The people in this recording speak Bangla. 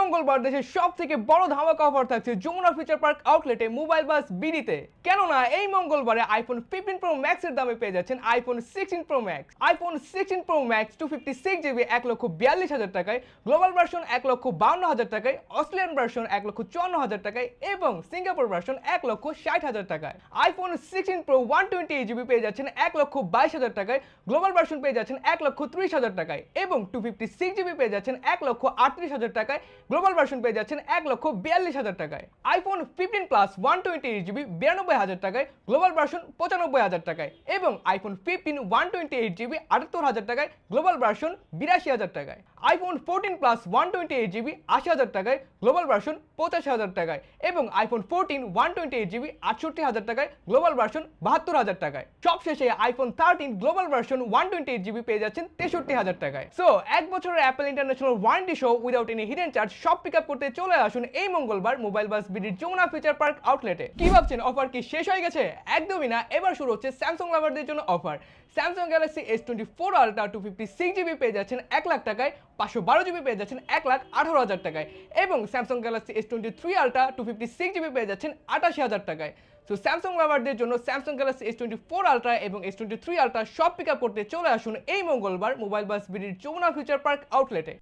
মঙ্গলবার দেশের সবথেকে বড় ধামাকা অফার থাকছে যমুনা ফিউচার পার্ক আউটলেটে মোবাইল বাস বিডিতে। কেননা এই মঙ্গলবারে আইফোন 15 প্রো ম্যাক্স এর দামে পেয়ে যাচ্ছেন iPhone 16 pro max. IPhone 16 pro max 256 GB 1,42,000 টাকায়, গ্লোবাল ভার্সন 1,52,000 টাকায়, অস্ট্রেলিয়ান ভার্সন 1,54,000 টাকায় এবং সিঙ্গাপুর ভার্সন 1,60,000 টাকায়। আইফোন 16 প্রো 128 জিবি পেয়ে যাচ্ছেন 1,22,000 টাকায়, গ্লোবাল ভার্সন পেয়ে যাচ্ছেন 1,30,000 টাকায় এবং 256 জিবি পেয়ে যাচ্ছেন 1,38,000 টাকায়, গ্লোবাল ভার্সন পেয়ে যাচ্ছেন 1,42,000 টাকায়। আইফোন 15 প্লাস 128 জিবি 92,000 টাকায়, গ্লোবাল ভার্সন 95,000 টাকায় এবং আইফোন 15 128 জিবি 78,000 টাকায়, গ্লোবাল ভার্সন 82,000 টাকায়। আইফোন 14 প্লাস 128 জিবি 80,000 টাকায়, গ্লোবাল ভার্সন 85,000 টাকায় এবং আইফোন 14 128 জিবি 68,000 টাকায়, গ্লোবাল ভার্সন 72,000 টাকায়। সবশেষে আইফোন 13 গ্লোবাল ভার্সন 128 জিবি পেয়ে যাচ্ছেন 63,000 টাকায়। সো এক বছরের অ্যাপল ইন্টারন্যাশনাল ওয়ারেন্টি সহ উইদাউট এনি হিডেন চার্জ সব পিক আপ করতে চলে আসুন এই মঙ্গলবার মোবাইল বাস বিডির যমুনা ফিউচার পার্ক আউটলেটে। কি ভাবছেন অফার কি শেষ হয়ে গেছে? একদমই না, এবার শুরু হচ্ছে স্যামসাং লাভারদের জন্য offer. Samsung Galaxy S24 ultra 256 GB পেয়ে যাচ্ছেন 1 লাখ টাকায়, 512 জিবি পেয়ে যাচ্ছেন 1,18,000 টাকায় এবং Samsung Galaxy S23 ultra 256 GB পেয়ে যাচ্ছেন 88,000 টাকায়। সো স্যামসাং লাভারদের জন্য স্যামসাং গ্যালাক্সি S24 আলট্রা এবং S23 আলট্রা সব পিক আপ করতে চলে আসুন এই মঙ্গলবার মোবাইল বাস বিডির যমুনা ফিউচার পার্ক আউটলেটে।